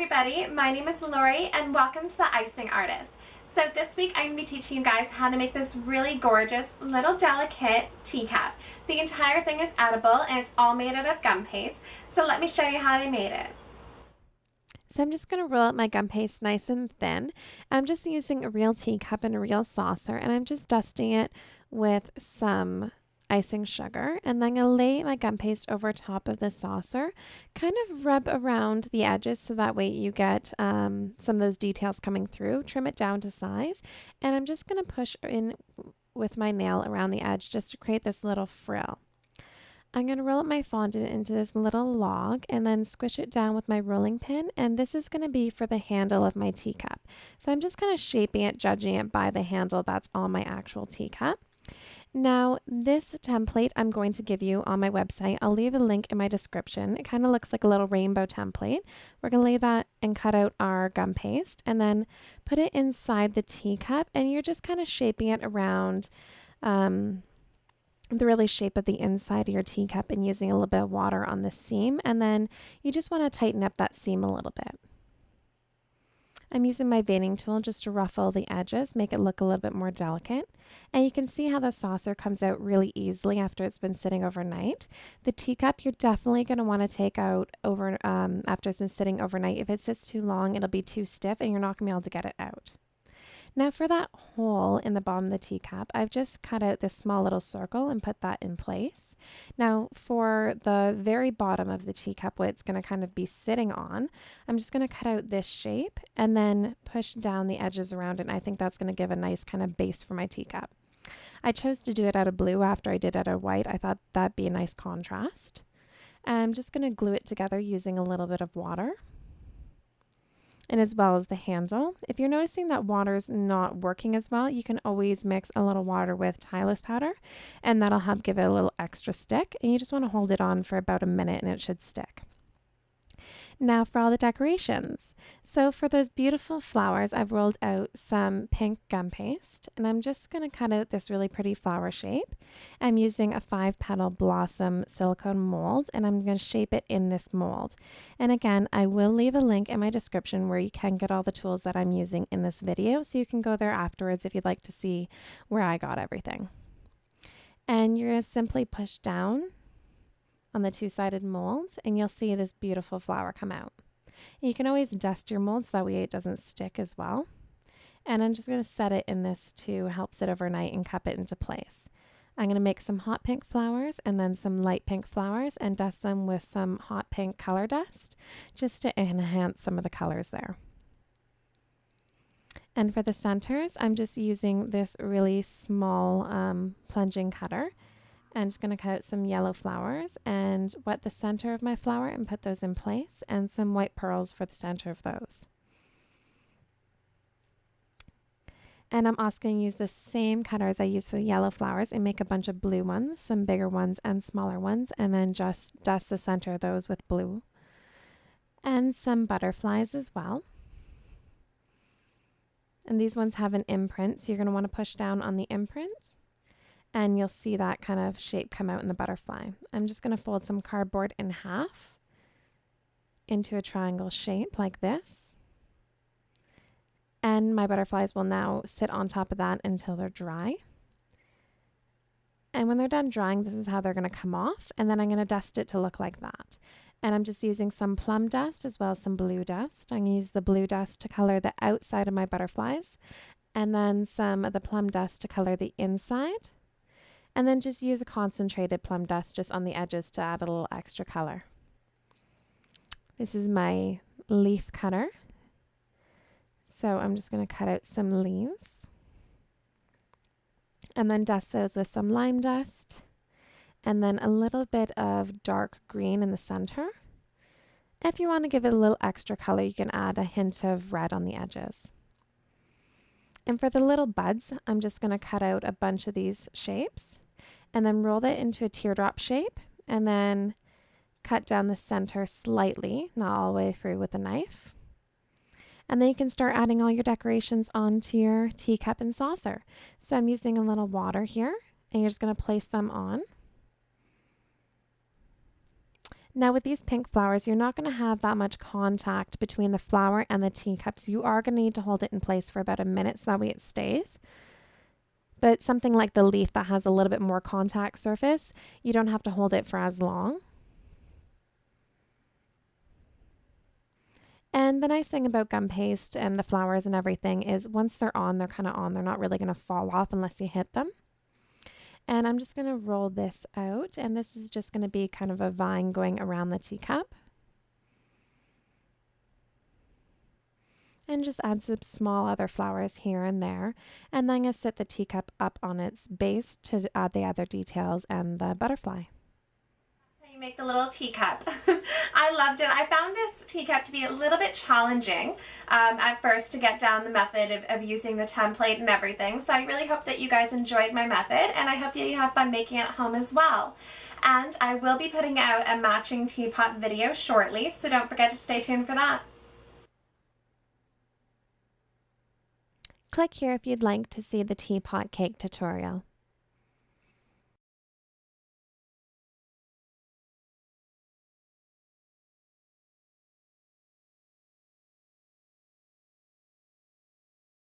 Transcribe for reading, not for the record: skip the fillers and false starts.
everybody, my name is Lori and welcome to the Icing Artist. So this week I'm going to be teaching you guys how to make this really gorgeous little delicate teacup. The entire thing is edible and it's all made out of gum paste. So let me show you how I made it. So I'm just going to roll out my gum paste nice and thin. I'm just using a real teacup and a real saucer, and I'm just dusting it with some icing sugar, and then I'm going to lay my gum paste over top of the saucer, kind of rub around the edges so that way you get some of those details coming through. Trim it down to size, and I'm just going to push in with my nail around the edge just to create this little frill. I'm going to roll up my fondant into this little log and then squish it down with my rolling pin, and this is going to be for the handle of my teacup. So I'm just kind of shaping it, judging it by the handle that's on my actual teacup. Now, this template I'm going to give you on my website. I'll leave a link in my description. It kind of looks like a little rainbow template. We're going to lay that and cut out our gum paste and then put it inside the teacup, and you're just kind of shaping it around the really shape of the inside of your teacup and using a little bit of water on the seam, and then you just want to tighten up that seam a little bit. I'm using my veining tool just to ruffle the edges, make it look a little bit more delicate. And you can see how the saucer comes out really easily after it's been sitting overnight. The teacup you're definitely going to want to take out after it's been sitting overnight. If it sits too long, it'll be too stiff and you're not going to be able to get it out. Now for that hole in the bottom of the teacup, I've just cut out this small little circle and put that in place. Now for the very bottom of the teacup, what it's going to kind of be sitting on, I'm just going to cut out this shape and then push down the edges around it, and I think that's going to give a nice kind of base for my teacup. I chose to do it out of blue after I did it out of white. I thought that'd be a nice contrast. I'm just going to glue it together using a little bit of water, and as well as the handle. If you're noticing that water's not working as well, you can always mix a little water with Tylose powder, and that'll help give it a little extra stick, and you just want to hold it on for about a minute and it should stick. Now for all the decorations. So for those beautiful flowers, I've rolled out some pink gum paste, and I'm just going to cut out this really pretty flower shape. I'm using a 5-petal blossom silicone mold, and I'm going to shape it in this mold. And again, I will leave a link in my description where you can get all the tools that I'm using in this video, so you can go there afterwards if you'd like to see where I got everything. And you're going to simply push down on the two-sided mold, and you'll see this beautiful flower come out. You can always dust your mold so that way it doesn't stick as well. And I'm just going to set it in this to help sit overnight and cup it into place. I'm going to make some hot pink flowers and then some light pink flowers and dust them with some hot pink color dust just to enhance some of the colors there. And for the centers, I'm just using this really small plunging cutter. I'm just going to cut out some yellow flowers and wet the center of my flower and put those in place, and some white pearls for the center of those. And I'm also going to use the same cutter as I used for the yellow flowers and make a bunch of blue ones, some bigger ones and smaller ones, and then just dust the center of those with blue. And some butterflies as well. And these ones have an imprint, so you're going to want to push down on the imprint, and you'll see that kind of shape come out in the butterfly. I'm just going to fold some cardboard in half into a triangle shape like this. And my butterflies will now sit on top of that until they're dry. And when they're done drying, this is how they're going to come off. And then I'm going to dust it to look like that. And I'm just using some plum dust as well as some blue dust. I'm going to use the blue dust to color the outside of my butterflies, and then some of the plum dust to color the inside. And then just use a concentrated plum dust just on the edges to add a little extra color. This is my leaf cutter. So I'm just going to cut out some leaves and then dust those with some lime dust and then a little bit of dark green in the center. If you want to give it a little extra color, you can add a hint of red on the edges. And for the little buds, I'm just going to cut out a bunch of these shapes and then roll it into a teardrop shape, and then cut down the center slightly, not all the way through with a knife. And then you can start adding all your decorations onto your teacup and saucer. So I'm using a little water here, and you're just going to place them on. Now with these pink flowers, you're not going to have that much contact between the flower and the teacups. You are going to need to hold it in place for about a minute so that way it stays. But something like the leaf that has a little bit more contact surface, you don't have to hold it for as long. And the nice thing about gum paste and the flowers and everything is once they're on, they're kind of on. They're not really going to fall off unless you hit them. And I'm just going to roll this out, and this is just going to be kind of a vine going around the teacup. And just add some small other flowers here and there. And then I'm going to set the teacup up on its base to add the other details and the butterfly. You make the little teacup. I loved it. I found this teacup to be a little bit challenging at first to get down the method of using the template and everything. So I really hope that you guys enjoyed my method, and I hope you have fun making it at home as well. And I will be putting out a matching teapot video shortly, so don't forget to stay tuned for that. Click here if you'd like to see the teapot cake tutorial.